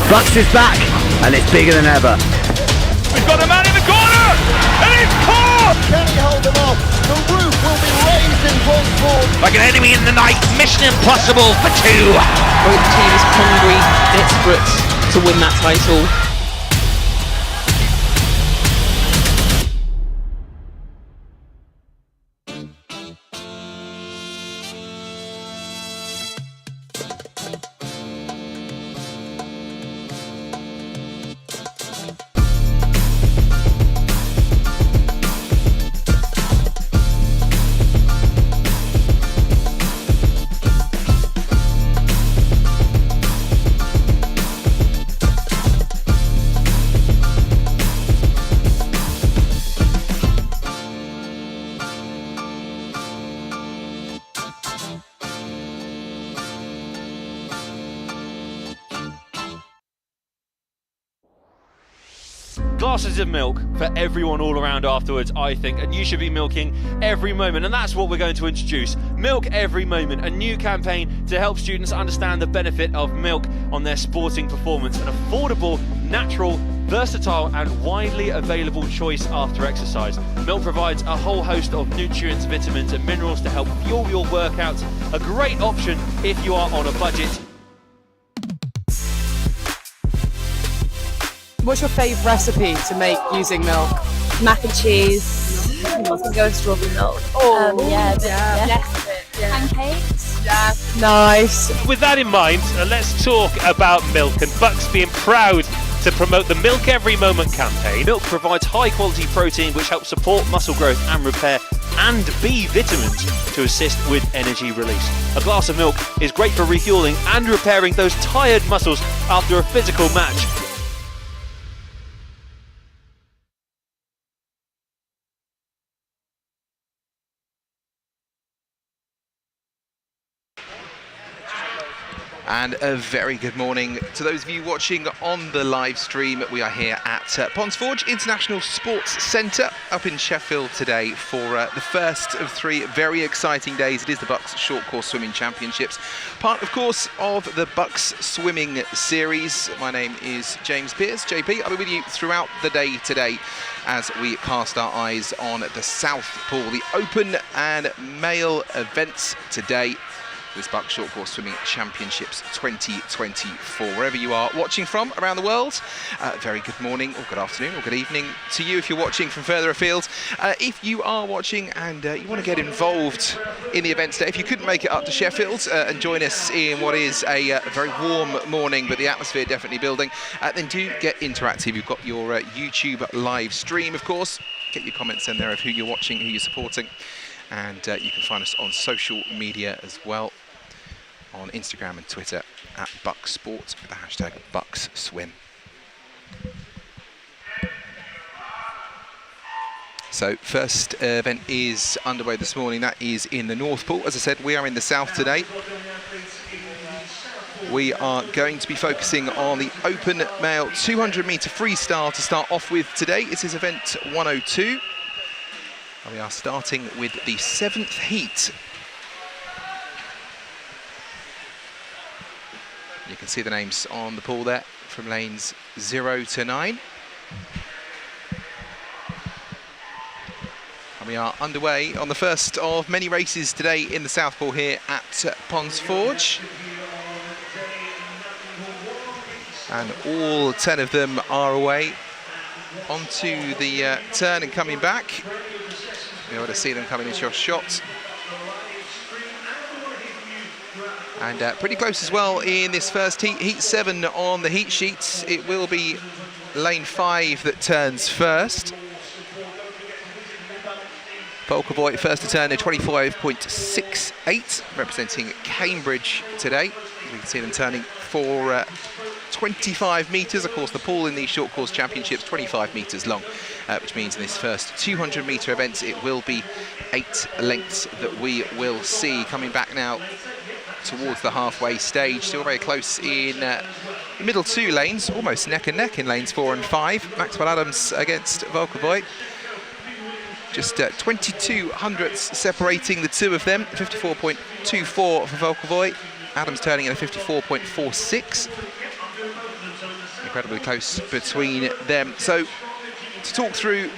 BUCS is back, and it's bigger than ever. We've got a man in the corner, and it's caught! Can he hold them off? The roof will be raised in Brentford. Like an enemy in the night, mission impossible for two. Both teams hungry, desperate to win that title. Glasses of milk for everyone all around afterwards, I think, and you should be milking every moment, and that's what we're going to introduce. Milk Every Moment, a new campaign to help students understand the benefit of milk on their sporting performance. An affordable, natural, versatile and widely available choice after exercise. Milk provides a whole host of nutrients, vitamins and minerals to help fuel your workouts. A great option if you are on a budget. What's your favourite recipe to make using milk? Mac and cheese. I can go with strawberry milk. Pancakes. Yeah. Nice. With that in mind, let's talk about milk, and BUCS being proud to promote the Milk Every Moment campaign. Milk provides high quality protein which helps support muscle growth and repair, and B vitamins to assist with energy release. A glass of milk is great for refueling and repairing those tired muscles after a physical match. And a very good morning to those of you watching on the live stream. We are here at Ponsforge International Sports Centre up in Sheffield today for the first of three very exciting days. It is the BUCS Short Course Swimming Championships, part of course of the BUCS Swimming Series. My name is James Pearce, JP. I'll be with you throughout the day today as we cast our eyes on the South Pool, the open and male events today. This BUCS Short Course Swimming Championships 2024. Wherever you are watching from around the world, very good morning or good afternoon or good evening to you if you're watching from further afield. If you are watching and you want to get involved in the event today, if you couldn't make it up to Sheffield and join us in what is a very warm morning, but the atmosphere definitely building, then do get interactive. You've got your YouTube live stream, of course. Get your comments in there of who you're watching, who you're supporting. And you can find us on social media as well, on Instagram and Twitter at BUCS Sport with the hashtag BUCSSwim. So first event is underway this morning. That is in the North Pool. As I said, we are in the South today. We are going to be focusing on the open male 200 metre freestyle to start off with today. This is event 102. And we are starting with the 7th heat. You can see the names on the pool there from lanes 0 to 9. And we are underway on the first of many races today in the South Pool here at Ponsforge. And all 10 of them are away onto the turn and coming back. You're able to see them coming into your shot. And pretty close as well in this first heat. Heat 7 on the heat sheets. It will be lane 5 that turns first. Volkovoy first to turn at 25.68, representing Cambridge today. You can see them turning for 25 metres. Of course, the pool in these short course championships, 25 metres long, which means in this first 200 metre event, it will be 8 lengths that we will see. Coming back now towards the halfway stage, still very close in the middle 2 lanes, almost neck and neck in lanes 4 and 5. Maxwell Adams against Volkovoy. Just 22 hundredths separating the two of them. 54.24 for Volkovoy. Adams turning in a 54.46. incredibly close between them. So to talk through,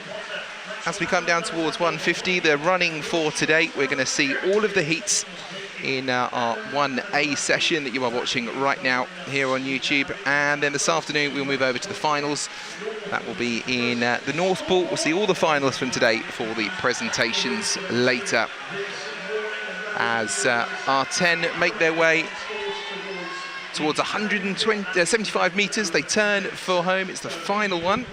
as we come down towards 150, the running for today, we're going to see all of the heats in our 1A session that you are watching right now here on YouTube. And then this afternoon we'll move over to the finals. That will be in the North Pool. We'll see all the finals from today for the presentations later. As our 10 make their way towards 75 metres, they turn for home. It's the final one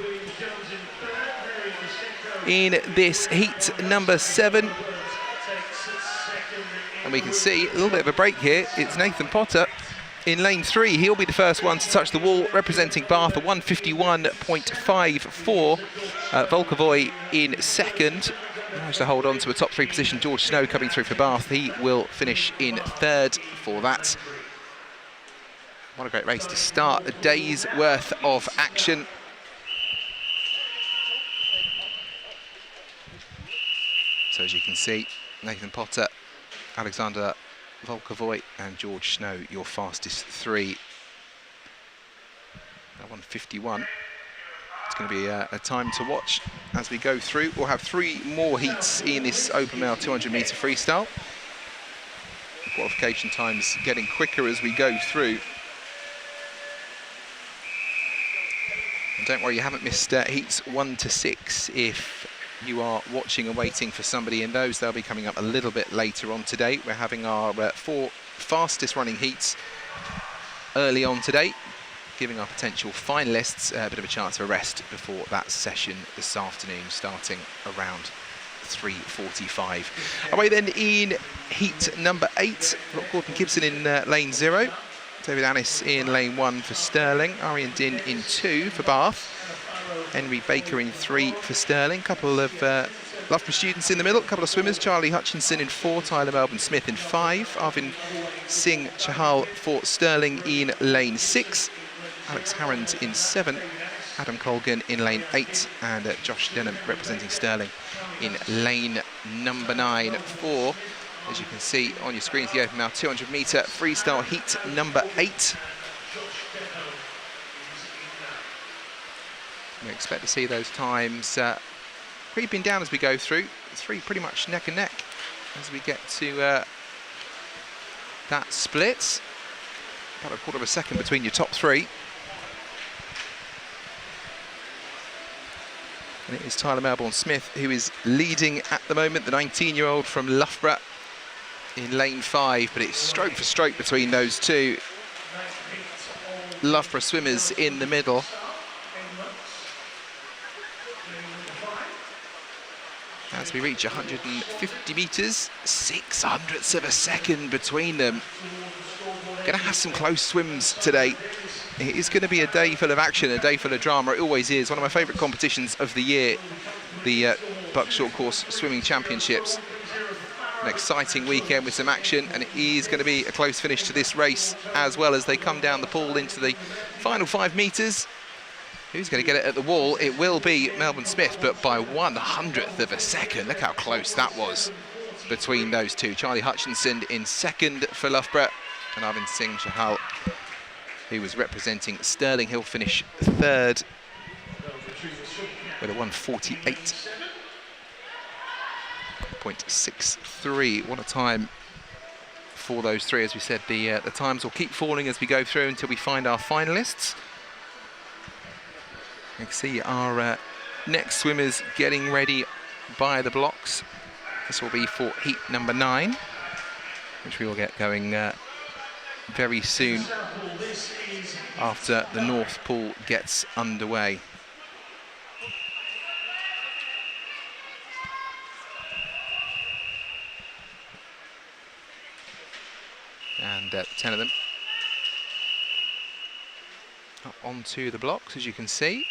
in this heat number 7. And we can see a little bit of a break here. It's Nathan Potter in lane 3. He'll be the first one to touch the wall, representing Bath, a 151.54. Volkovoy in second. Managed to hold on to a top 3 position. George Snow coming through for Bath. He will finish in third for that. What a great race to start a day's worth of action. So as you can see, Nathan Potter, Alexander Volkovoy and George Snow, your fastest 3. That 151. It's going to be a time to watch as we go through. We'll have 3 more heats in this open male 200 metre freestyle. The qualification times getting quicker as we go through. And don't worry, you haven't missed heats 1 to 6 if you are watching and waiting for somebody in those. They'll be coming up a little bit later on today. We're having our 4 fastest running heats early on today, giving our potential finalists a bit of a chance of a rest before that session this afternoon, starting around 3:45. Away then in heat number 8, we've got Gordon Gibson in lane 0, David Annis in lane 1 for Stirling, Arian Din in 2 for Bath, Henry Baker in 3 for Stirling, couple of Loughborough students in the middle, couple of swimmers, Charlie Hutchinson in 4, Tyler Melbourne Smith in 5, Arvin Singh Chahal for Stirling in lane 6, Alex Harrand in 7, Adam Colgan in lane 8, and Josh Denham representing Stirling in lane number 9 for, as you can see on your screens, the open male 200 metre freestyle heat number 8. We expect to see those times creeping down as we go through. 3 pretty much neck and neck as we get to that split. About a quarter of a second between your top 3. And it is Tyler Melbourne Smith who is leading at the moment, the 19-year-old from Loughborough in lane 5, but it's stroke for stroke between those 2 Loughborough swimmers in the middle. As we reach 150 metres, 600ths of a second between them. Going to have some close swims today. It is going to be a day full of action, a day full of drama. It always is. One of my favourite competitions of the year, the BUCS Short Course Swimming Championships. An exciting weekend with some action, and it is going to be a close finish to this race as well as they come down the pool into the final 5 metres. Who's going to get it at the wall? It will be Melbourne Smith, but by 100th of a second. Look how close that was between those 2. Charlie Hutchinson in second for Loughborough, and Arvind Singh Chahal, who was representing Stirling. He'll finish third with a 148.63. What a time for those 3. As we said, the times will keep falling as we go through until we find our finalists. You can see our next swimmers getting ready by the blocks. This will be for heat number 9, which we will get going very soon after the North Pool gets underway. And 10 of them up onto the blocks, as you can see.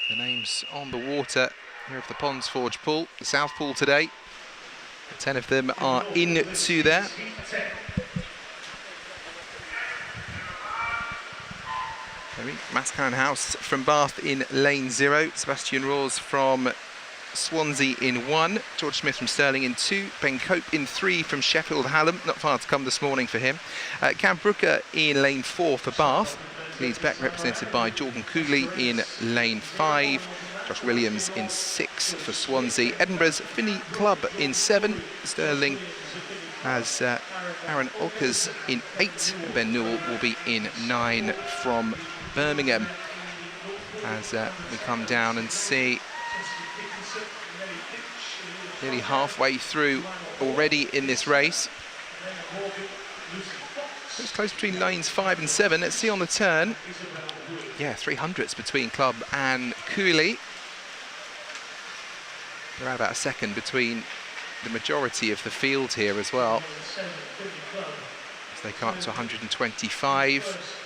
The names on the water here of the Ponds Forge pool, the South Pool today. 10 of them are into there. Mascaran House from Bath in lane 0. Sebastian Roars from Swansea in 1. George Smith from Stirling in 2. Ben Cope in 3 from Sheffield Hallam. Not far to come this morning for him. Cam Brooker in lane 4 for Bath. Leeds Beck represented by Jordan Cooley in lane 5. Josh Williams in 6 for Swansea. Edinburgh's Finney Club in 7. Stirling has Aaron Olkers in 8. And Ben Newell will be in 9 from Birmingham. As we come down and see nearly halfway through already in this race. It's close between lanes 5 and 7. Let's see on the turn. Yeah, 300s between Club and Cooley. Around about a second between the majority of the field here as well. As they come up to 125.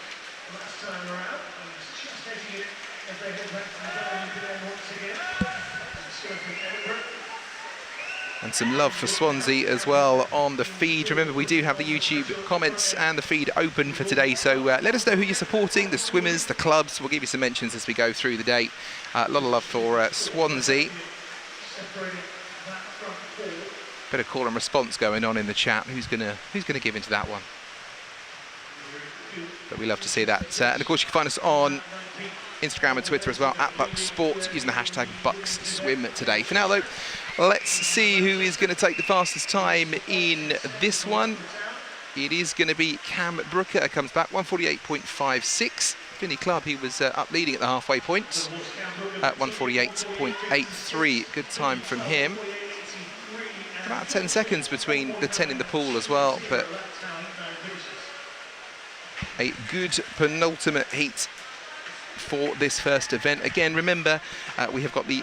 And some love for Swansea as well on the feed. Remember, we do have the YouTube comments and the feed open for today, so let us know who you're supporting, the swimmers, the clubs. We'll give you some mentions as we go through the day. A lot of love for Swansea. Bit of call and response going on in the chat. Who's gonna give into that one? But we love to see that. And of course, you can find us on Instagram and Twitter as well, at BUCS Sport, using the hashtag BUCSSwim today. For now, though, let's see who is going to take the fastest time in this one. It is going to be Cam Brooker, comes back, 148.56. Finney Club, he was up leading at the halfway point at 148.83. Good time from him. About 10 seconds between the 10 in the pool as well, but a good penultimate heat for this first event. Again, remember, we have got the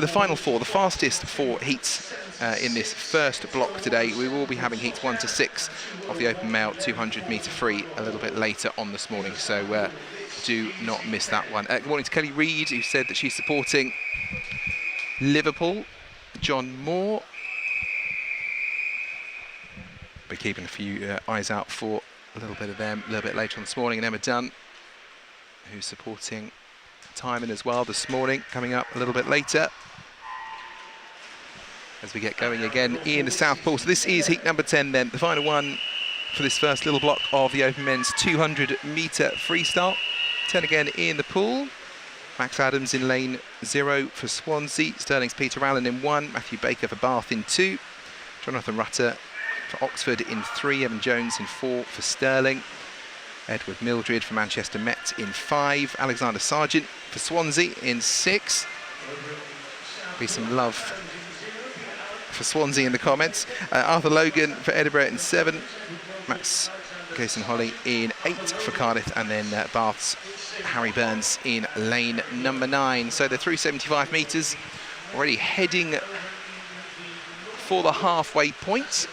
final 4, the fastest 4 heats in this first block today. We will be having heats 1 to 6 of the open male 200 metre free a little bit later on this morning, so do not miss that one. Good morning to Kelly Reid, who said that she's supporting Liverpool. John Moore. We're keeping a few eyes out for a little bit of them a little bit later on this morning. And Emma Dunn, who's supporting Timon as well this morning, coming up a little bit later as we get going again in the South Pool. So this is heat number 10 then, the final one for this first little block of the open men's 200 metre freestyle. 10 again in the pool. Max Adams in lane 0 for Swansea. Stirling's Peter Allen in 1. Matthew Baker for Bath in 2. Jonathan Rutter for Oxford in 3. Evan Jones in 4 for Stirling. Edward Mildred for Manchester Met in 5. Alexander Sargent for Swansea in 6. Be some love for Swansea in the comments. Arthur Logan for Edinburgh in 7. Max Gayson-Holly in 8 for Cardiff. And then Bath's Harry Burns in lane number 9. So they're through 75 metres, already heading for the halfway point.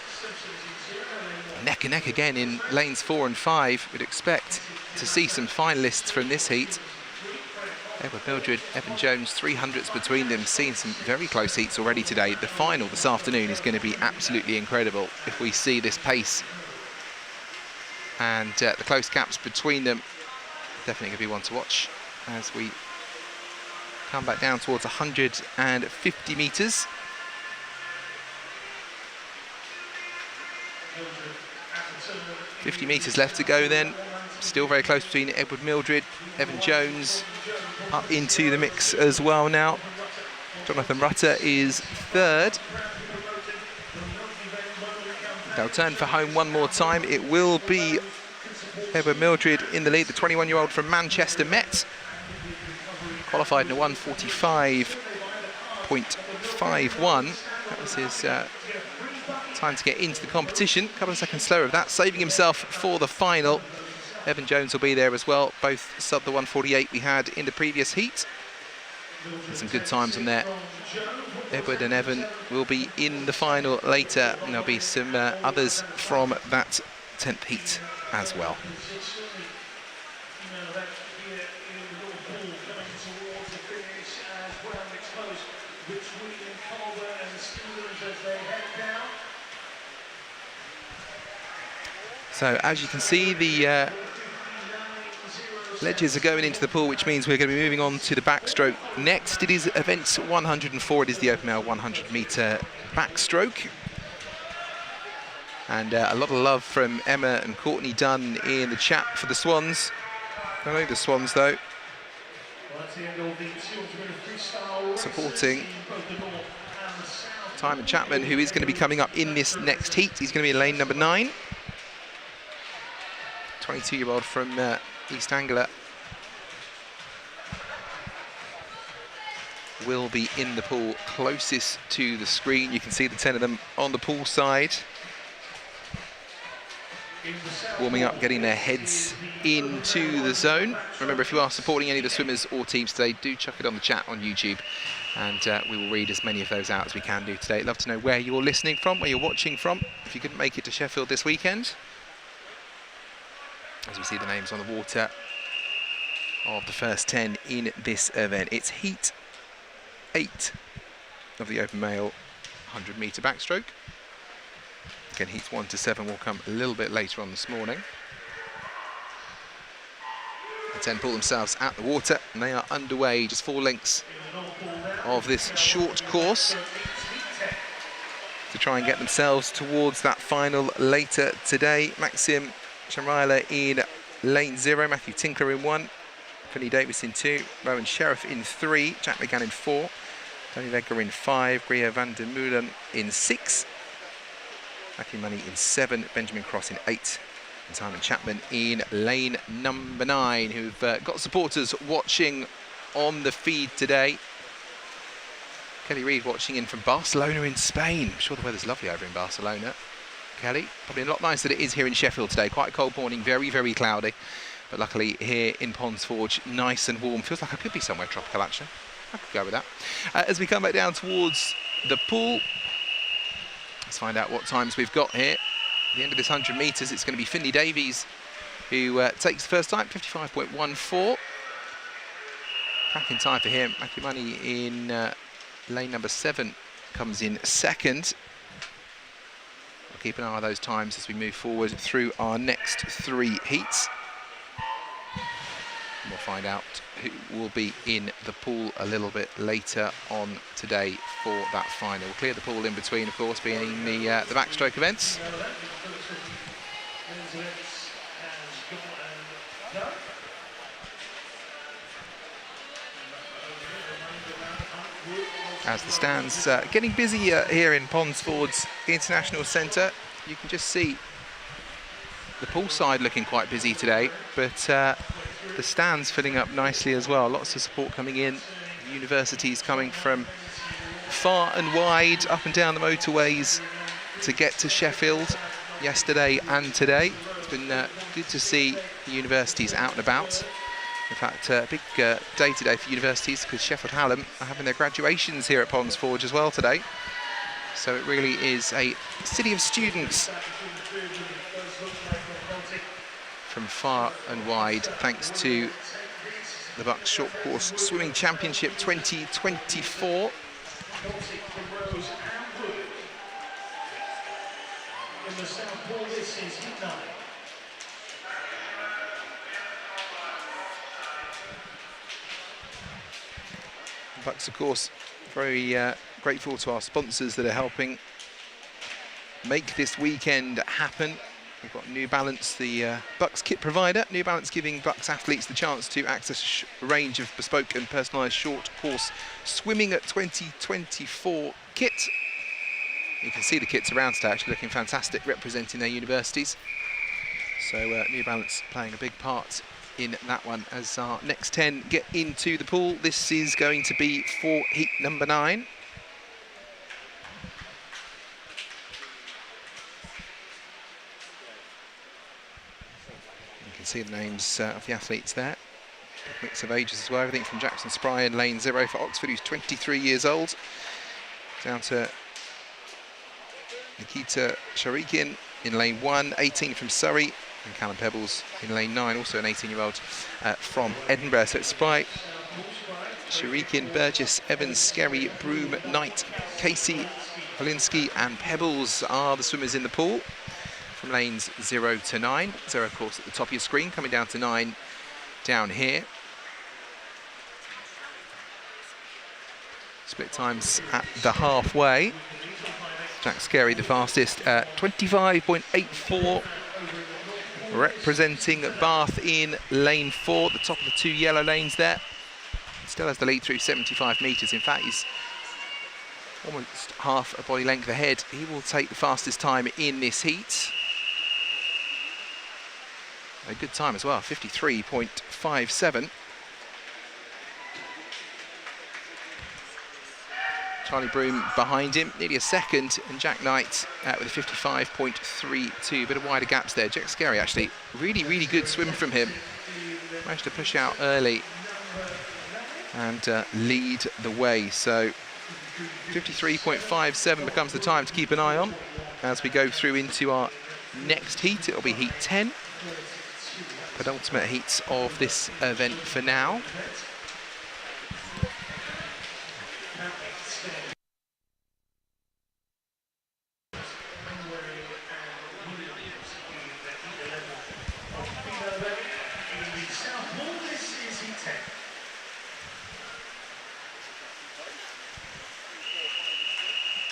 Neck and neck again in lanes 4 and 5. We'd expect to see some finalists from this heat. Edward Mildred, Evan Jones, 300s between them. Seen some very close heats already today. The final this afternoon is going to be absolutely incredible if we see this pace. And the close gaps between them, definitely going to be one to watch as we come back down towards 150 metres. $50 left to go then. Still very close between Edward Mildred, Evan Jones up into the mix as well now. Jonathan Rutter is 3rd. They'll turn for home one more time. It will be Edward Mildred in the lead, the 21-year-old from Manchester Met. Qualified in a 1:45.51. That was his time to get into the competition. A couple of seconds slower of that, saving himself for the final. Evan Jones will be there as well, both sub the 1:48 we had in the previous heat. And some good times on there. Edward and Evan will be in the final later, and there'll be some others from that 10th heat as well. So as you can see, the ledges are going into the pool, which means we're going to be moving on to the backstroke next. It is event 104. It is the open male 100 metre backstroke. And a lot of love from Emma and Courtney Dunn in the chat for the Swans. Not only the Swans though, supporting Simon Chapman, who is going to be coming up in this next heat. He's going to be in lane number 9. 22-year-old from East Anglia will be in the pool closest to the screen. You can see the 10 of them on the pool side, warming up, getting their heads into the zone. Remember, if you are supporting any of the swimmers or teams today, do chuck it on the chat on YouTube, and we will read as many of those out as we can do today. Love to know where you're listening from, where you're watching from, if you couldn't make it to Sheffield this weekend. As we see the names on the water of the first 10 in this event. It's heat 8 of the open male 100-metre backstroke. Again, heats 1 to 7 will come a little bit later on this morning. The 10 pull themselves at the water, and they are underway, just 4 lengths of this short course to try and get themselves towards that final later today. Maxim Shamraila in lane 0, Matthew Tinkler in 1, Finney Davis in 2, Rowan Sheriff in 3, Jack McGann in 4, Tony Legger in 5, Gria van der Meulen in 6, Matthew Money in 7, Benjamin Cross in 8, and Simon Chapman in lane number 9, who've got supporters watching on the feed today. Kelly Reid watching in from Barcelona in Spain. I'm sure the weather's lovely over in Barcelona. Kelly, probably a lot nicer than it is here in Sheffield today. Quite a cold morning, very, very cloudy. But luckily here in Ponds Forge, nice and warm. Feels like I could be somewhere tropical, actually. I could go with that. As we come back down towards the pool, let's find out what times we've got here. At the end of this 100 metres, it's going to be Finley Davies who takes the first time, 55.14. Cracking time for him. Matthew Money in lane number 7 comes in second. We'll keep an eye on those times as we move forward through our next 3 heats. And we'll find out who will be in the pool a little bit later on today for that final. We'll clear the pool in between, of course, being the backstroke events. As the stands getting busier here in Ponds Forge International Centre, you can just see the pool side looking quite busy today, but the stands filling up nicely as well. Lots of support coming in. Universities coming from far and wide, up and down the motorways to get to Sheffield yesterday and today. It's been good to see the universities out and about. In fact, a big day today for universities because Sheffield Hallam are having their graduations here at Ponds Forge as well today. So it really is a city of students from far and wide, thanks to the BUCS Short Course Swimming Championship 2024. BUCS, of course, very grateful to our sponsors that are helping make this weekend happen. We've got New Balance, the BUCS kit provider. New Balance giving BUCS athletes the chance to access a range of bespoke and personalised short course swimming at 2024 kit. You can see the kits around today, actually looking fantastic, representing their universities. So New Balance playing a big part in that one as our next 10 get into the pool. This is going to be for heat number 9. You can see the names of the athletes there. Big mix of ages as well, everything from Jackson Spry in lane 0 for Oxford, who's 23 years old, down to Nikita Sharikin in lane 1, 18 from Surrey, and Callum Pebbles in lane 9, also an 18-year-old from Edinburgh. So it's Spry, Sharikin, Burgess, Evans, Skerry, Broom, Knight, Casey, Polinsky and Pebbles are the swimmers in the pool from lanes 0 to 9. 0, of course, at the top of your screen, coming down to 9 down here. Split times at the halfway. Jack Skerry the fastest, 25.84. representing Bath in lane 4, the top of the 2 yellow lanes there. Still has the lead through 75 metres. In fact, he's almost half a body length ahead. He will take the fastest time in this heat. A good time as well, 53.57. Charlie Broom behind him, nearly a second, and Jack Knight with a 55.32. Bit of wider gaps there. Jack Scarry actually, really good swim from him. Managed to push out early and lead the way. So 53.57 becomes the time to keep an eye on as we go through into our next heat. It'll be heat 10, penultimate heats of this event for now.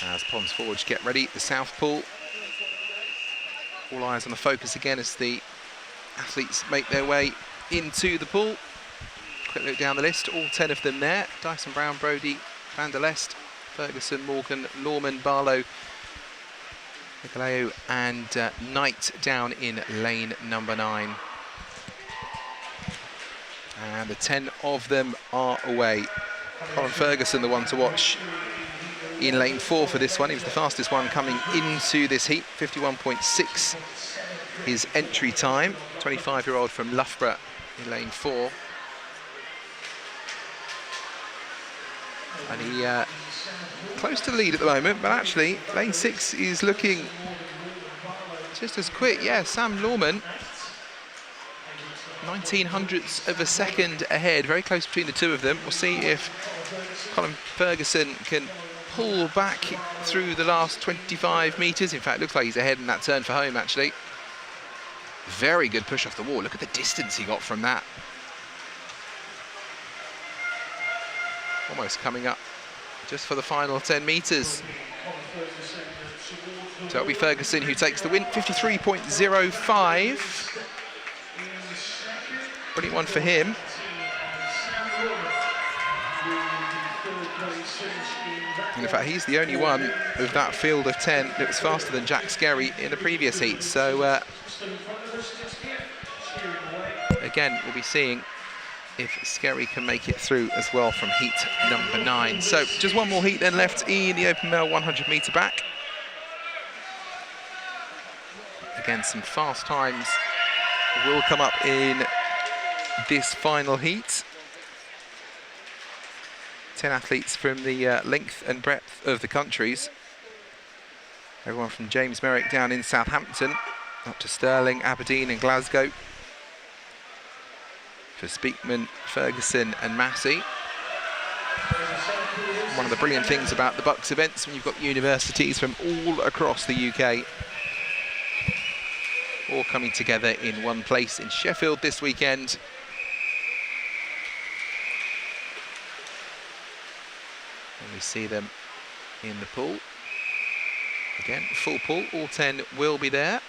As Ponds Forge get ready, the South Pool. All eyes on the focus again as the athletes make their way into the pool. Quick look down the list, all 10 of them there. Dyson Brown, Brody, Van der Lest, Ferguson, Morgan, Norman, Barlow, Nicolao and Knight down in lane number 9. And the 10 of them are away. Colin Ferguson, the one to watch in lane 4 for this one. He was the fastest one coming into this heat, 51.6 his entry time. 25-year-old from Loughborough in lane 4. And he close to the lead at the moment, but actually lane 6 is looking just as quick. Yeah, Sam Lorman, 1900ths of a second ahead, very close between the two of them. We'll see if Colin Ferguson can pull back through the last 25 metres. In fact, looks like he's ahead in that turn for home, actually. Very good push off the wall. Look at the distance he got from that. Almost coming up just for the final 10 metres. So it'll be Ferguson who takes the win, 53.05. Brilliant one for him. And in fact, he's the only one of that field of 10 that was faster than Jack Scarry in the previous heat. So again, we'll be seeing if Scarry can make it through as well from heat number 9. So just one more heat then left in the open male 100 metre back. Again, some fast times will come up in this final heat. 10 athletes from the length and breadth of the countries. Everyone from James Merrick down in Southampton, up to Stirling, Aberdeen and Glasgow. For Speakman, Ferguson and Massey. One of the brilliant things about the BUCS events when you've got universities from all across the UK all coming together in one place in Sheffield this weekend. And we see them in the pool. Again, full pool, all 10 will be there.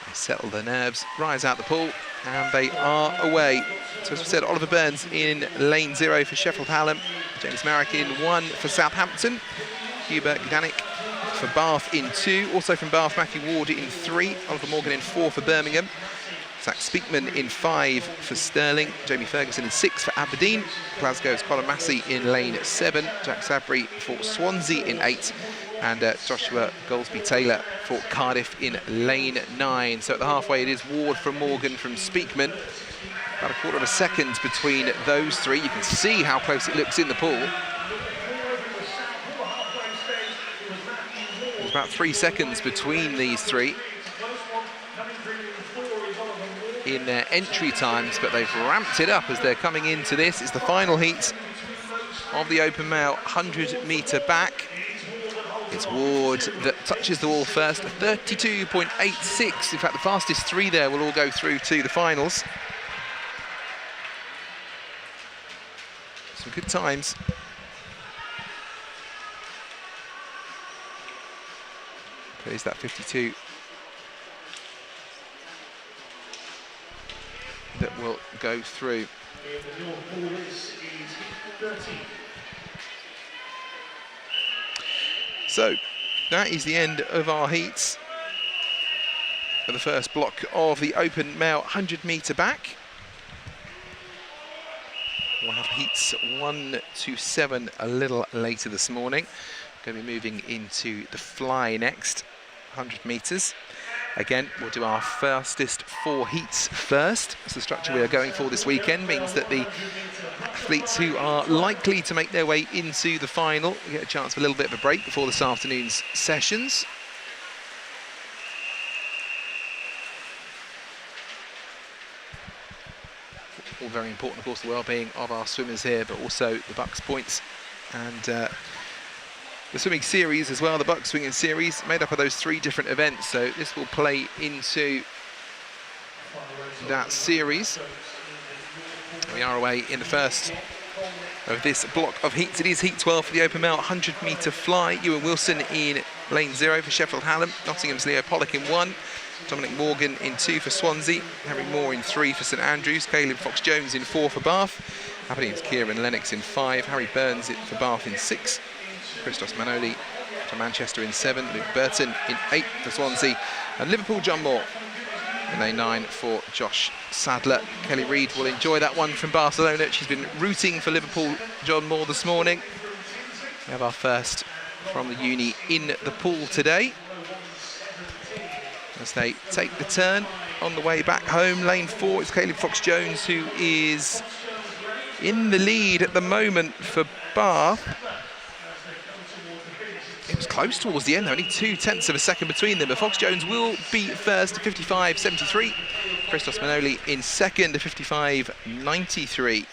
They settle their nerves, rise out the pool, and they are away. So as we said, Oliver Burns in lane 0 for Sheffield Hallam, James Marrick in 1 for Southampton, Hubert Gdanik for Bath in 2, also from Bath, Matthew Ward in 3, Oliver Morgan in 4 for Birmingham, Zach Speakman in 5 for Stirling, Jamie Ferguson in 6 for Aberdeen, Glasgow's Colin Massey in lane 7, Jack Sabry for Swansea in 8, and Joshua Goldsby-Taylor for Cardiff in lane 9. So at the halfway it is Ward from Morgan from Speakman. About a quarter of a second between those three. You can see how close it looks in the pool. There's about 3 seconds between these three in their entry times, but they've ramped it up as they're coming into this. It's the final heat of the open male 100 metre back. It's Ward that touches the wall first, 32.86. In fact, the fastest 3 there will all go through to the finals. Some good times. Plays that 52. That will go through. So that is the end of our heats for the first block of the open male 100-metre back. We'll have heats 1 to 7 a little later this morning. Going to be moving into the fly next, 100 metres. Again, we'll do our fastest 4 heats first. That's the structure we are going for this weekend. Means that the athletes who are likely to make their way into the final get a chance for a little bit of a break before this afternoon's sessions. All very important, of course, the well-being of our swimmers here, but also the BUCS points and the swimming series as well, the BUCS swinging series, made up of those 3 different events. So this will play into that series. We are away in the first of this block of heats. It is heat 12 for the open male 100-metre fly. Ewan Wilson in lane 0 for Sheffield Hallam. Nottingham's Leo Pollock in 1. Dominic Morgan in 2 for Swansea. Harry Moore in 3 for St Andrews. Caleb Fox-Jones in 4 for Bath. Aberdeen's Kieran Lennox in 5. Harry Burns for Bath in 6. Christos Manoli for Manchester in 7. Luke Burton in 8 for Swansea. And Liverpool John Moore in lane 9 for Josh Sadler. Kelly Reid will enjoy that one from Barcelona. She's been rooting for Liverpool John Moore this morning. We have our first from the uni in the pool today, as they take the turn on the way back home. Lane 4 is Caleb Fox-Jones, who is in the lead at the moment for Bath. It was close towards the end, though, only 0.2 of a second between them, but Fox-Jones will be first to 55.73. Christos Manoli in second to 55.93.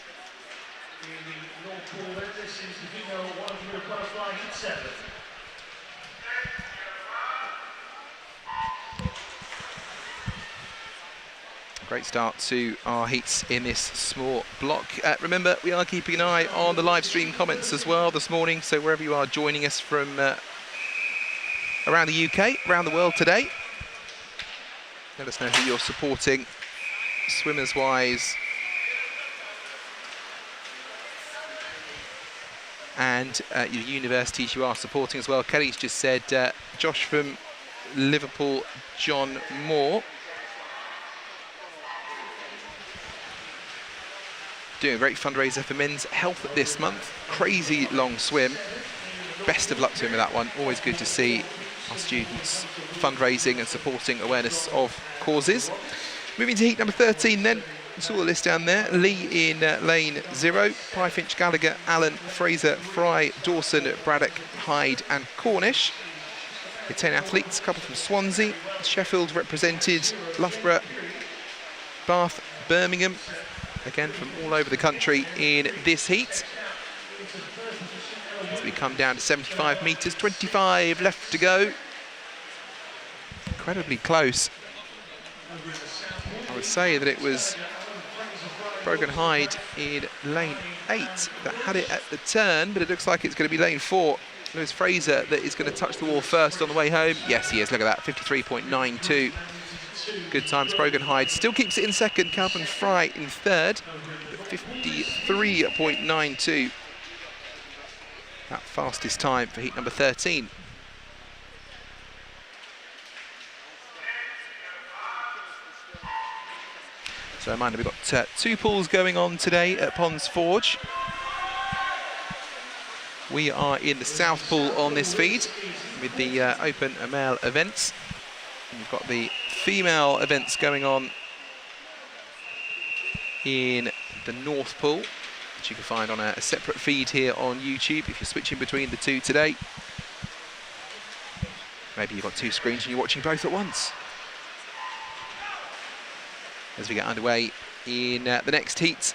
Great start to our heats in this small block. Remember, we are keeping an eye on the live stream comments as well this morning, so wherever you are joining us from around the UK, around the world today, let us know who you're supporting, swimmers-wise, and your universities you are supporting as well. Kelly's just said Josh from Liverpool, John Moore. Doing a great fundraiser for men's health this month. Crazy long swim. Best of luck to him with that one. Always good to see our students fundraising and supporting awareness of causes. Moving to heat number 13 then. You saw the list down there. Lee in lane 0. Pye, Finch, Gallagher, Allen, Fraser, Fry, Dawson, Braddock, Hyde and Cornish. The 10 athletes, a couple from Swansea. Sheffield represented, Loughborough, Bath, Birmingham. Again, from all over the country in this heat. As we come down to 75 metres, 25 left to go. Incredibly close. I would say that it was Brogan Hyde in lane 8 that had it at the turn, but it looks like it's going to be lane 4. Lewis Fraser that is going to touch the wall first on the way home. Yes, he is. Look at that, 53.92. Good times. Brogan Hyde still keeps it in second. Calvin Fry in third, 53.92. That fastest time for heat number 13. So a reminder, we've got 2 pools going on today at Ponds Forge. We are in the South Pool on this feed with the open and male events. And we've got the female events going on in the North Pool, which you can find on a separate feed here on YouTube if you're switching between the 2 today. Maybe you've got 2 screens and you're watching both at once. As we get underway in the next heat.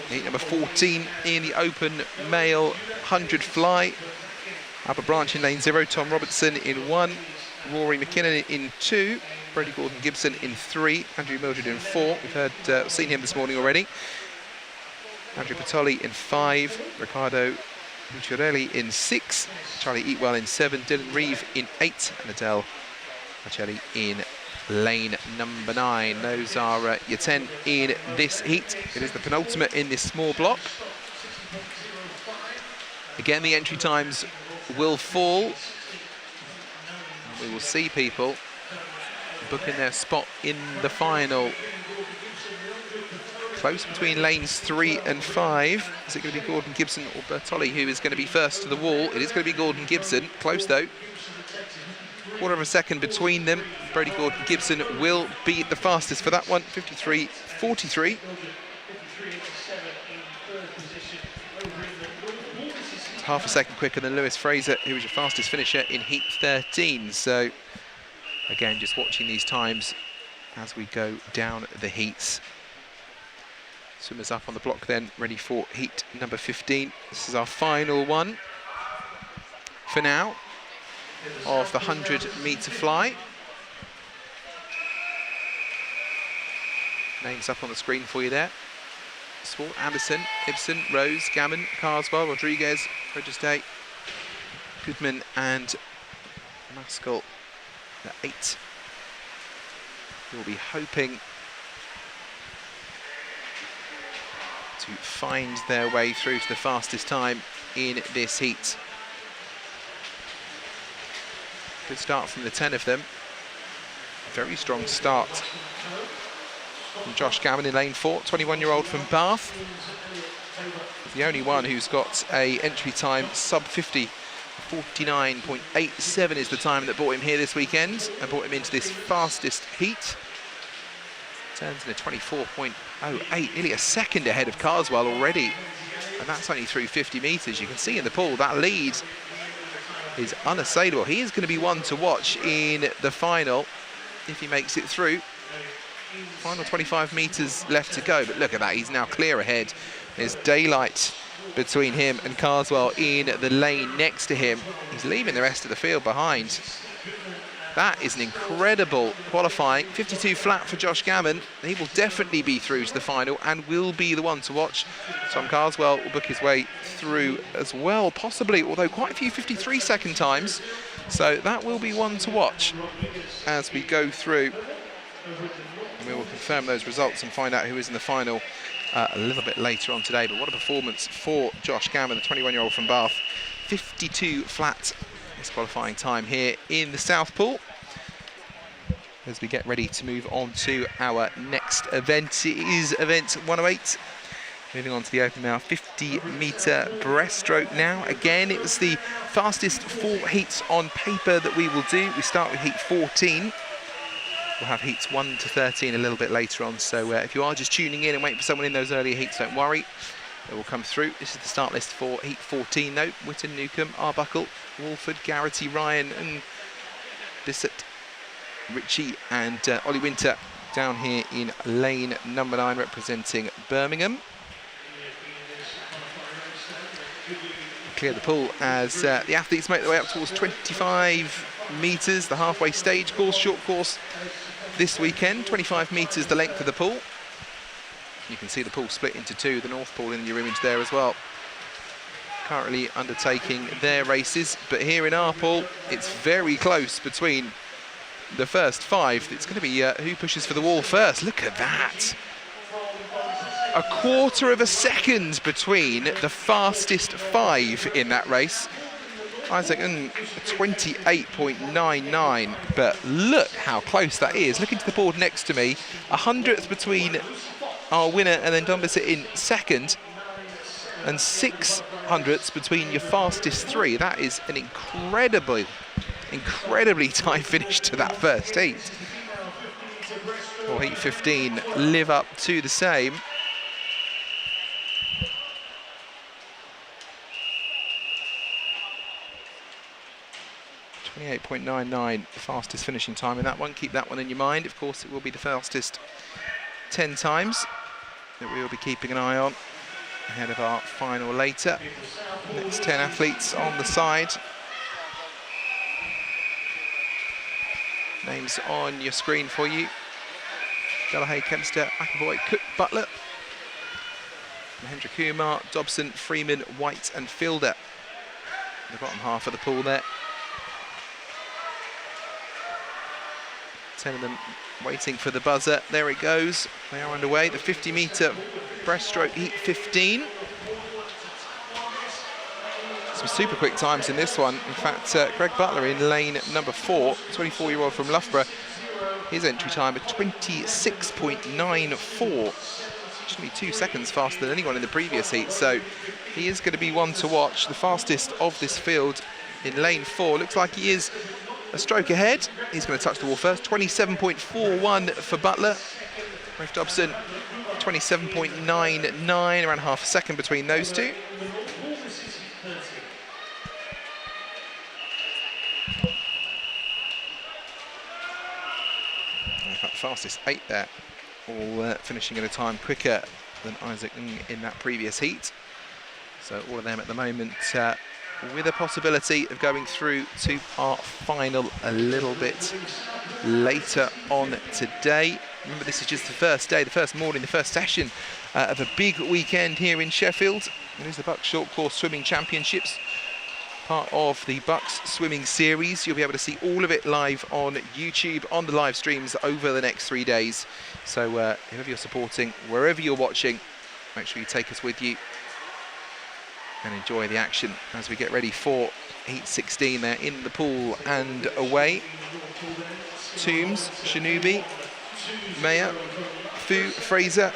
Heat number 14 in the open male 100 fly. Upper branch in lane 0, Tom Robertson in 1, Rory McKinnon in 2, Brady Gordon-Gibson in 3, Andrew Mildred in 4. We've seen him this morning already. Andrew Patoli in 5, Riccardo Mucciarelli in 6, Charlie Eatwell in 7, Dylan Reeve in 8, and Adele Marcelli in lane number 9. Those are your 10 in this heat. It is the penultimate in this small block. Again, the entry times will fall. We will see people booking their spot in the final. Close between lanes 3 and 5. Is it going to be Gordon Gibson or Bertolli who is going to be first to the wall? It is going to be Gordon Gibson. Close though. Quarter of a second between them. Brody Gordon Gibson will be the fastest for that one. 53.43. It's half a second quicker than Lewis Fraser, who was your fastest finisher in heat 13. So again, just watching these times as we go down the heats. Swimmers up on the block then, ready for heat number 15. This is our final one for now of the 100-metre fly. Names up on the screen for you there. Swart, Anderson, Ibsen, Rose, Gammon, Carswell, Rodriguez, Register, Goodman and Maskell at 8. We'll be hoping to find their way through to the fastest time in this heat. Good start from the 10 of them. Very strong start from Josh Gammon in lane 4, 21-year-old from Bath. The only one who's got a entry time sub 50. 49.87 is the time that brought him here this weekend and brought him into this fastest heat. Turns in a 24.08, nearly a second ahead of Carswell already. And that's only through 50 metres. You can see in the pool that lead is unassailable. He is going to be one to watch in the final if he makes it through. Final 25 metres left to go, but look at that, he's now clear ahead. There's daylight between him and Carswell in the lane next to him. He's leaving the rest of the field behind. That is an incredible qualifying. 52 flat for Josh Gammon. He will definitely be through to the final and will be the one to watch. Tom Carswell will book his way through as well, possibly, although quite a few 53-second times. So that will be one to watch as we go through. And we will confirm those results and find out who is in the final a little bit later on today. But what a performance for Josh Gammon, the 21-year-old from Bath. 52 flat. His qualifying time here in the South Pool. As we get ready to move on to our next event. It is event 108. Moving on to the open now, 50-metre breaststroke now. Again, it was the fastest 4 heats on paper that we will do. We start with heat 14. We'll have heats 1 to 13 a little bit later on. So if you are just tuning in and waiting for someone in those earlier heats, don't worry. It will come through. This is the start list for heat 14 though. Witten, Newcomb, Arbuckle, Walford, Garrity, Ryan and Bissett, Ritchie and Ollie Winter down here in lane number 9 representing Birmingham. Clear the pool as the athletes make their way up towards 25 metres, the halfway stage course, short course this weekend, 25 metres the length of the pool. You can see the pool split into 2, the North Pool in your image there as well. Currently undertaking their races, but here in our pool, it's very close between the first 5. It's going to be who pushes for the wall first. Look at that. A quarter of a second between the fastest 5 in that race. Isaac, 28.99, but look how close that is. Look into the board next to me, 100th between our winner and then Dumbasit in second, and 600ths between your fastest 3. That is an incredibly tight finish to that first heat. Well, heat 15 live up to the same. .99, the fastest finishing time in that one. Keep that one in your mind. Of course, it will be the fastest 10 times that we will be keeping an eye on ahead of our final later. Next 10 athletes on the side. Names on your screen for you. Delahaye, Kempster, McAvoy, Cook, Butler. Mahendra Kumar, Dobson, Freeman, White and Fielder. The bottom half of the pool there. 10 of them waiting for the buzzer. There it goes. They are underway. The 50-metre breaststroke heat 15. Some super quick times in this one. In fact, Greg Butler in lane number 4, 24-year-old from Loughborough, his entry time at 26.94. Actually 2 seconds faster than anyone in the previous heat, so he is going to be one to watch. The fastest of this field in lane 4. Looks like he is a stroke ahead. He's going to touch the wall first. 27.41 for Butler. Rafe Dobson, 27.99, around half a second between those two. In fact, the fastest 8 there, all finishing at a time quicker than Isaac in that previous heat. So all of them at the moment with a possibility of going through to our final a little bit later on today. Remember, this is just the first day, the first morning, the first session of a big weekend here in Sheffield. It is the BUCS Short Course Swimming Championships, part of the BUCS Swimming Series. You'll be able to see all of it live on YouTube, on the live streams over the next 3 days. So whoever you're supporting, wherever you're watching, make sure you take us with you and enjoy the action as we get ready for heat 16 there in the pool and away. Toombs, Shanubi, Mayer, Fu, Fraser,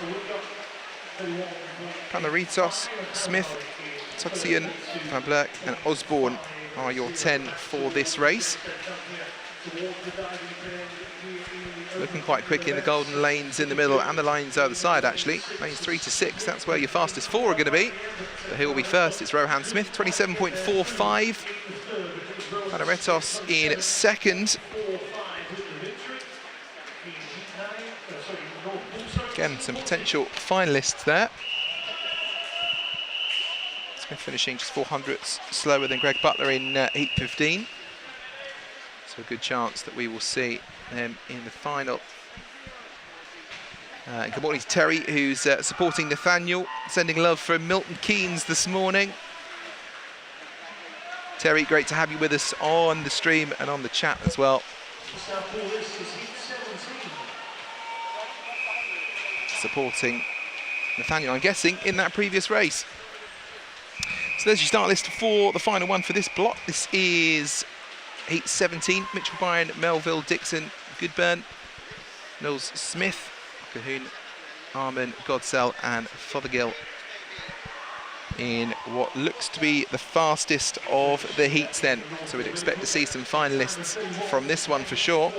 Panaritos, Smith, Tuxian, Van Blerk and Osborne are your 10 for this race. Looking quite quick in the golden lanes in the middle and the lines either side, actually. Lanes 3 to 6, that's where your fastest 4 are going to be. But who will be first? It's Rohan Smith, 27.45. Panaretos in second. Again, some potential finalists there. Smith finishing just 400ths slower than Greg Butler in heat 15. So a good chance that we will see them in the final. Good morning to Terry, who's supporting Nathaniel, sending love from Milton Keynes this morning. Terry, great to have you with us on the stream and on the chat as well. Supporting Nathaniel, I'm guessing, in that previous race. So there's your start list for the final one for this block. This is heat 17, Mitchell Bryan, Melville, Dixon, Goodburn, Knowles Smith, Cahoon, Arman, Godsell and Fothergill in what looks to be the fastest of the heats then. So we'd expect to see some finalists from this one for sure.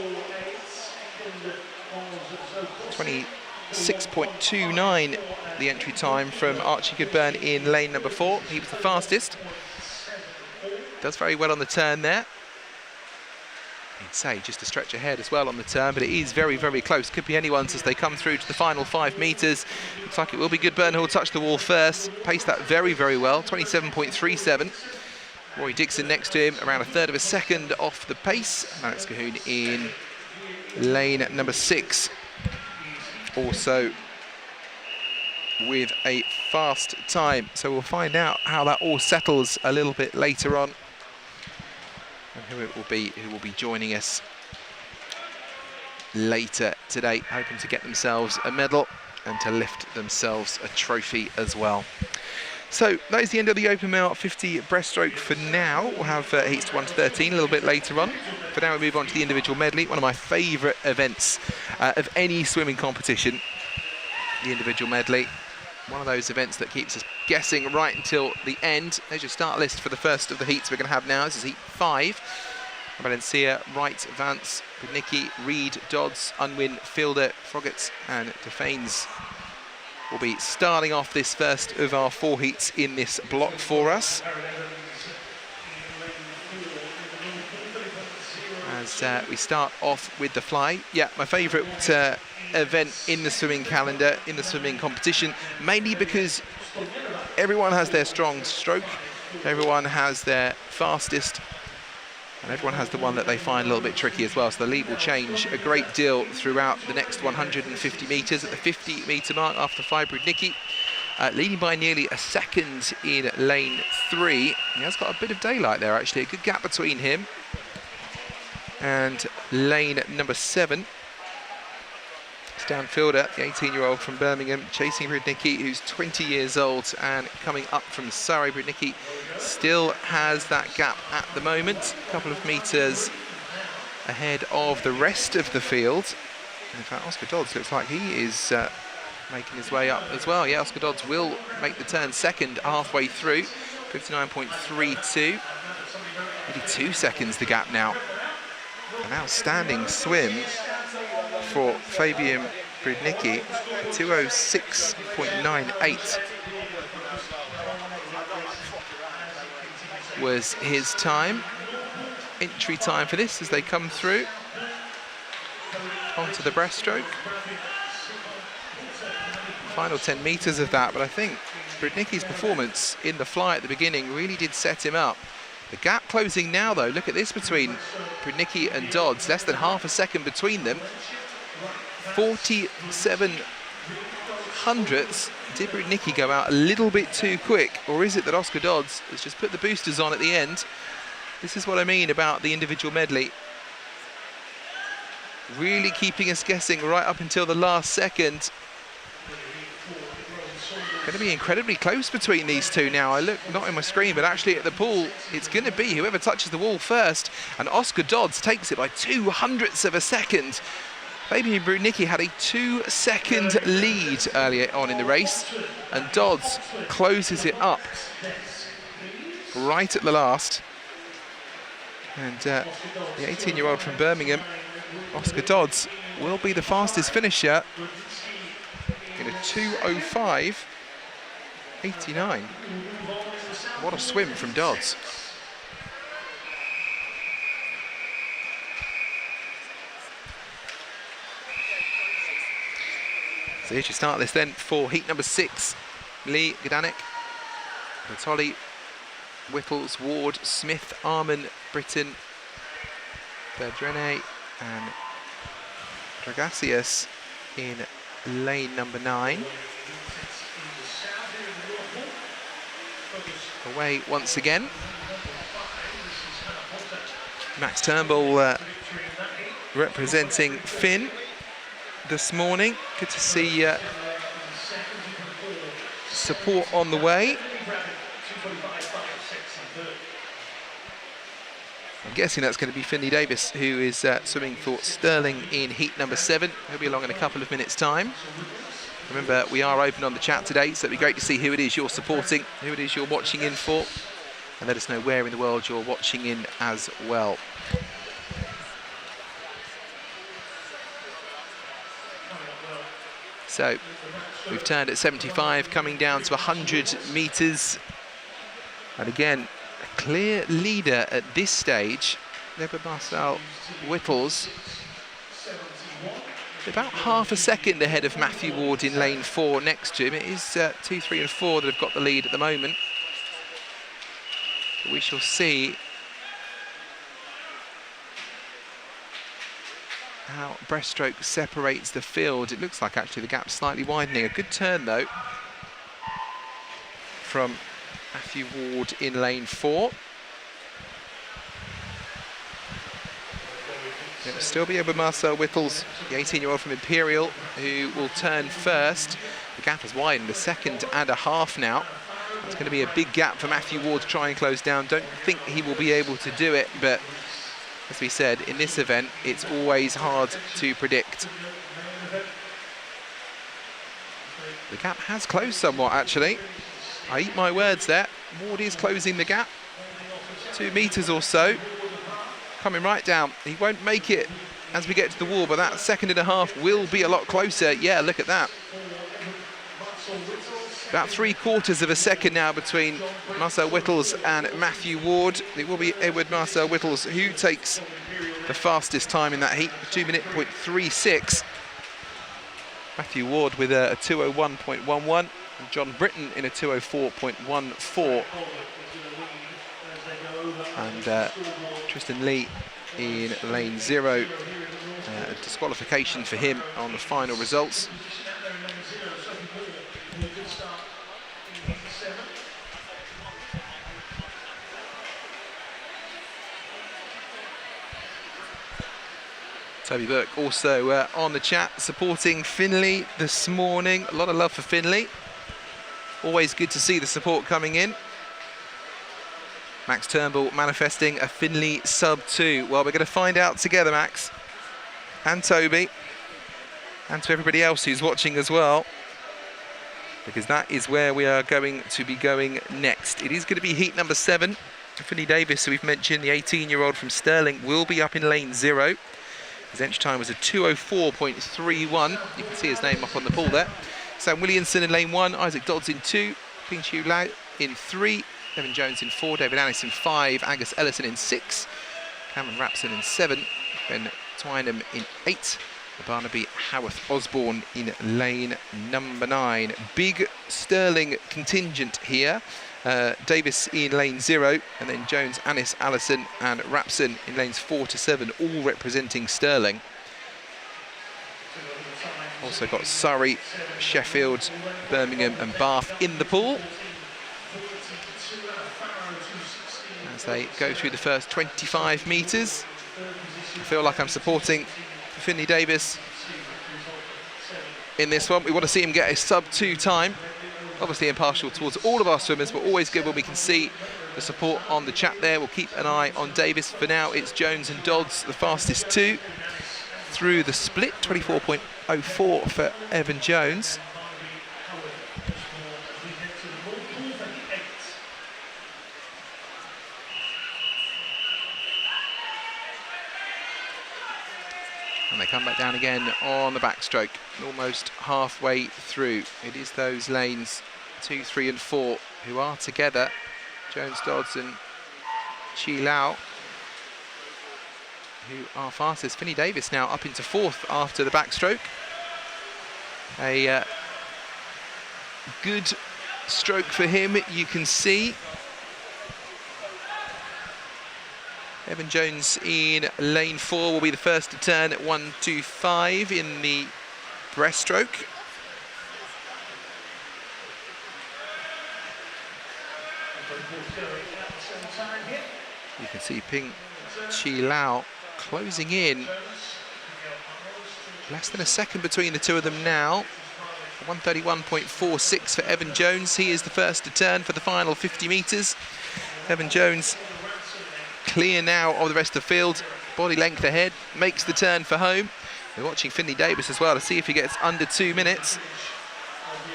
26.29 the entry time from Archie Goodburn in lane number 4. He was the fastest. Does very well on the turn there. I'd say just a stretch ahead as well on the turn, but it is very, very close. Could be anyone's as they come through to the final 5 metres. Looks like it will be Goodburn who will touch the wall first. Paced that very, very well, 27.37. Roy Dixon next to him, around a third of a second off the pace. Alex Cahoon in lane number 6. Also with a fast time. So we'll find out how that all settles a little bit later on, and who will be joining us later today, hoping to get themselves a medal and to lift themselves a trophy as well. So that is the end of the open male 50 breaststroke for now. We'll have heats 1 to 13 a little bit later on. For now we move on to the individual medley, one of my favourite events of any swimming competition. The individual medley, one of those events that keeps us guessing right until the end. There's your start list for the first of the heats we're going to have now. This is heat 5. Valencia, Wright, Vance, Budnicki, Reed, Dodds, Unwin, Fielder, Froggatt and Defanes will be starting off this first of our 4 heats in this block for us. As we start off with the fly. Yeah, my favourite event in the swimming calendar, in the swimming competition, mainly because everyone has their strong stroke, everyone has their fastest, and everyone has the one that they find a little bit tricky as well. So the lead will change a great deal throughout the next 150 metres. At the 50 metre mark after 5, Budnicki leading by nearly a second in lane 3. He has got a bit of daylight there, actually. A good gap between him and lane number 7. Downfielder, the 18-year-old from Birmingham, chasing Brudnicki, who's 20 years old and coming up from Surrey. Brudnicki still has that gap at the moment, a couple of metres ahead of the rest of the field. And in fact, Oscar Dodds looks like he is making his way up as well. Yeah, Oscar Dodds will make the turn second halfway through, 59.32. Maybe 2 seconds the gap now. An outstanding swim for Fabian Brudnicki, 2:06.98 was his time. Entry time for this as they come through onto the breaststroke. Final 10 metres of that, but I think Brudnicki's performance in the fly at the beginning really did set him up. The gap closing now, though. Look at this between Brudnicki and Dodds. Less than half a second between them. 47 hundredths. Did Brudnicki go out a little bit too quick, or is it that Oscar Dodds has just put the boosters on at the end? This is what I mean about the individual medley. Really keeping us guessing right up until the last second. Going to be incredibly close between these two now. I look not in my screen, but actually at the pool, it's going to be whoever touches the wall first. And Oscar Dodds takes it by 0.02 of a second. Fabian Brudnicki had a 2-second lead earlier on in the race, and Dodds closes it up right at the last. And the 18-year-old from Birmingham, Oscar Dodds, will be the fastest finisher in a 2:05.89. What a swim from Dodds. So here's your start list then for heat number 6. Lee, Gdanek, Bertolli, Whittles, Ward, Smith, Arman, Britton, Verdrene and Dragasius in lane number 9. Away once again. Max Turnbull representing Finn this morning. Good to see support on the way. I'm guessing that's going to be Finley Davis, who is swimming for Stirling in heat number 7. He'll be along in a couple of minutes' time. Remember, we are open on the chat today, so it'd be great to see who it is you're supporting, who it is you're watching in for, and let us know where in the world you're watching in as well. So, we've turned at 75, coming down to 100 metres. And again, a clear leader at this stage, Leopard Marcel Whittles. About half a second ahead of Matthew Ward in lane 4 next to him. It is 2, 3 and 4 that have got the lead at the moment. But we shall see how Breaststroke separates the field. It looks like actually the gap's slightly widening. A good turn though from Matthew Ward in lane 4. It will still be over Marcel Whittles, the 18-year-old from Imperial, who will turn first. The gap has widened a second and a half now. That's going to be a big gap for Matthew Ward to try and close down. Don't think he will be able to do it, but as we said, in this event, it's always hard to predict. The gap has closed somewhat, actually. I eat my words there. Ward is closing the gap. 2 metres or so. Coming right down. He won't make it as we get to the wall, but that second and a half will be a lot closer. Yeah, look at that. About 3/4 of a second now between Marcel Whittles and Matthew Ward. It will be Edward Marcel Whittles who takes the fastest time in that heat, 2:36. Matthew Ward with a 2:01.11 and John Britton in a 2:04.14. And Tristan Lee in lane 0. A disqualification for him on the final results. Toby Burke also on the chat, supporting Finley this morning. A lot of love for Finley. Always good to see the support coming in. Max Turnbull manifesting a Finley sub-2. Well, we're going to find out together, Max, and Toby, and to everybody else who's watching as well, because that is where we are going to be going next. It is going to be heat number 7. Finley Davis, who we've mentioned, the 18-year-old from Stirling, will be up in lane 0. His entry time was a 2:04.31. You can see his name up on the pool there. Sam Williamson in lane 1, Isaac Dodds in 2, Ping Chiu Lau in 3, Evan Jones in 4, David Annis in 5, Angus Ellison in 6, Cameron Rapson in 7, Ben Twynham in 8, Barnaby Howarth Osborne in lane number 9. Big Stirling contingent here. Davis in lane 0, and then Jones, Annis, Allison and Rapson in lanes 4 to 7, all representing Stirling. Also got Surrey, Sheffield, Birmingham and Bath in the pool as they go through the first 25 metres. I feel like I'm supporting Finley Davis in this one. We want to see him get a sub-2 time. Obviously impartial towards all of our swimmers, but always good when we can see the support on the chat there. We'll keep an eye on Davis. For now, it's Jones and Dodds, the fastest 2 through the split. 24.04 for Evan Jones. And they come back down again on the backstroke, almost halfway through. It is those lanes 2, 3 and 4 who are together. Jones, Dodds and Chi Lau, who are fastest. Finley Davis now up into 4th after the backstroke. A good stroke for him, you can see. Evan Jones in lane 4 will be the first to turn at 1:25 in the breaststroke. You can see Ping Chi Lau closing in. Less than a second between the two of them now. 1:31.46 for Evan Jones. He is the first to turn for the final 50 metres. Evan Jones clear now of the rest of the field. Body length ahead, makes the turn for home. We're watching Finley Davis as well to see if he gets under 2 minutes.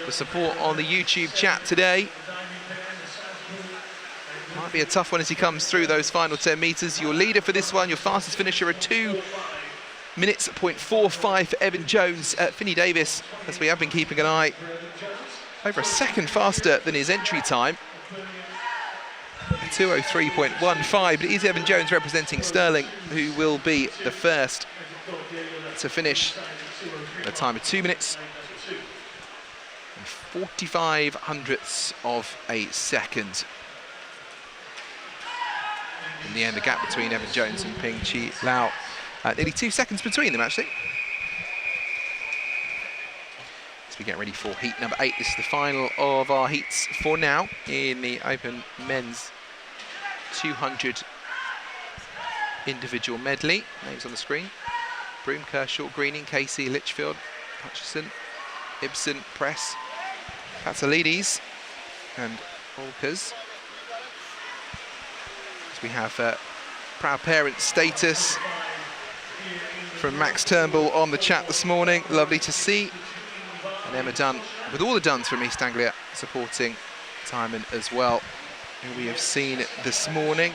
The support on the YouTube chat today. Might be a tough one as he comes through those final 10 metres. Your leader for this one, your fastest finisher, at 2 minutes, 0.45 for Evan Jones. Finley Davis, as we have been keeping an eye, over a second faster than his entry time. 2:03.15, but it is Evan Jones representing Stirling, who will be the first to finish at a time of 2 minutes and 45 hundredths of a second. In the end, the gap between Evan Jones and Ping Chi Lau, nearly 2 seconds between them, actually. As we get ready for heat number 8, this is the final of our heats for now in the open men's 200 individual medley. Names on the screen: Broome, Kershaw, Greening, Casey, Litchfield, Hutchison, Ibsen, Press, Katsalides and Olkers. So we have proud parent status from Max Turnbull on the chat this morning. Lovely to see. And Emma Dunn, with all the Dunns from East Anglia, supporting Timon as well, who we have seen this morning.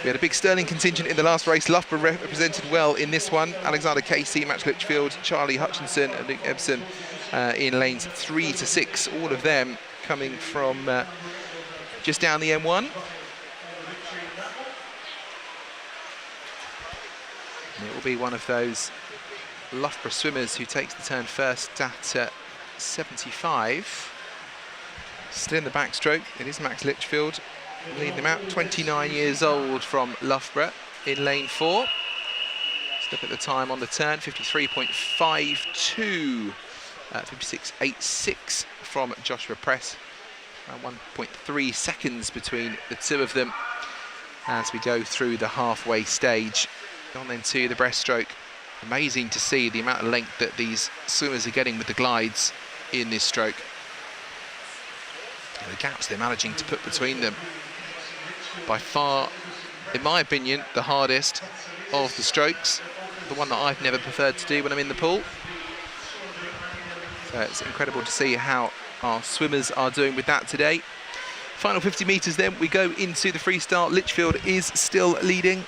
We had a big Stirling contingent in the last race. Loughborough represented well in this one. Alexander Casey, Max Litchfield, Charlie Hutchinson and Luke Ebson in lanes 3 to 6. All of them coming from just down the M1. And it will be one of those Loughborough swimmers who takes the turn first at 75. Still in the backstroke, it is Max Litchfield leading them out. 29 years old from Loughborough in lane 4. Let's look at the time on the turn: 53.52, 56.86 from Joshua Press. Around 1.3 seconds between the two of them as we go through the halfway stage. On then to the breaststroke. Amazing to see the amount of length that these swimmers are getting with the glides in this stroke. And the gaps they're managing to put between them. By far, in my opinion, the hardest of the strokes. The one that I've never preferred to do when I'm in the pool. So it's incredible to see how our swimmers are doing with that today. Final 50 metres then, we go into the freestyle. Lichfield is still leading.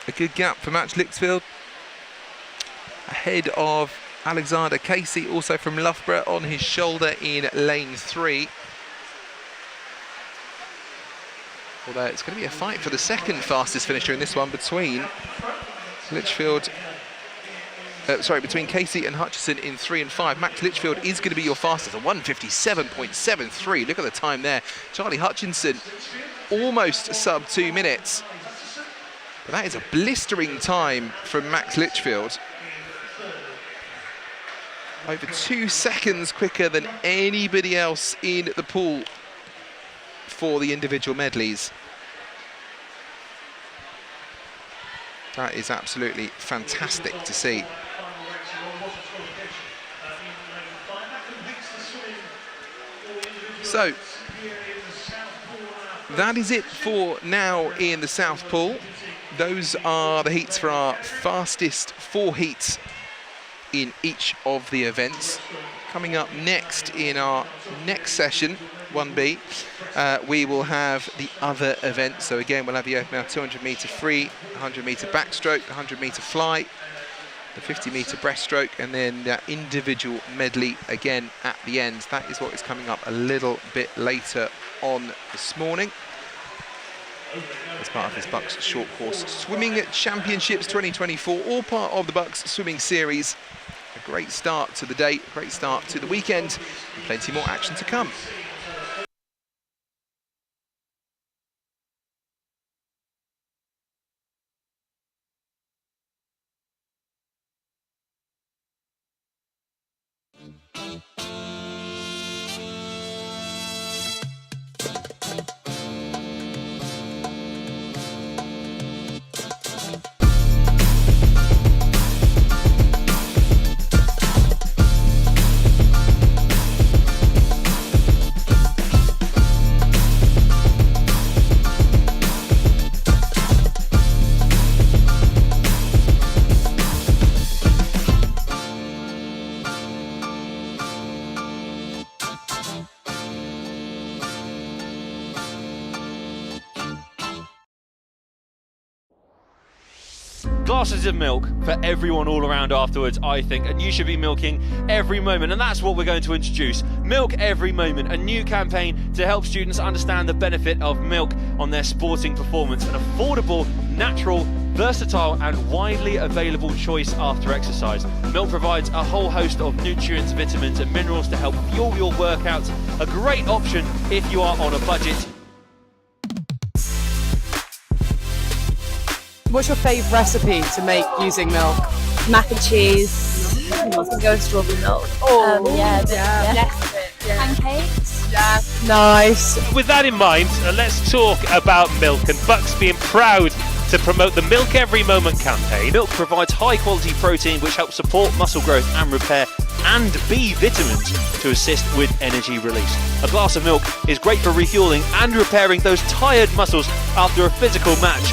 A good gap for Match Lichfield. Ahead of Alexander Casey, also from Loughborough, on his shoulder in lane 3. Although it's going to be a fight for the second fastest finisher in this one between Lichfield, between Casey and Hutchison in 3 and 5. Max Lichfield is going to be your fastest, a 1:57.73. Look at the time there. Charlie Hutchinson, almost sub 2 minutes. But that is a blistering time from Max Lichfield. Over 2 seconds quicker than anybody else in the pool for the individual medleys. That is absolutely fantastic to see. So, that is it for now in the South Pool. Those are the heats for our fastest 4 heats in each of the events. Coming up next in our next session, 1B, we will have the other events. So again, we'll have the open 200 metre free, 100 metre backstroke, 100 metre fly, the 50 metre breaststroke, and then the individual medley again at the end. That is what is coming up a little bit later on this morning, as part of this BUCS Short Course Swimming Championships 2024, all part of the BUCS Swimming Series. A great start to the day, a great start to the weekend, and plenty more action to come. Glasses of milk for everyone all around afterwards, I think, and you should be milking every moment, and that's what we're going to introduce. Milk Every Moment, a new campaign to help students understand the benefit of milk on their sporting performance. An affordable, natural, versatile and widely available choice after exercise. Milk provides a whole host of nutrients, vitamins and minerals to help fuel your workouts. A great option if you are on a budget. What's your favourite recipe to make using milk? Mac and cheese. I can go with strawberry milk. Pancakes. Yeah, nice. With that in mind, let's talk about milk, and BUCS being proud to promote the Milk Every Moment campaign. Milk provides high quality protein which helps support muscle growth and repair, and B vitamins to assist with energy release. A glass of milk is great for refueling and repairing those tired muscles after a physical match.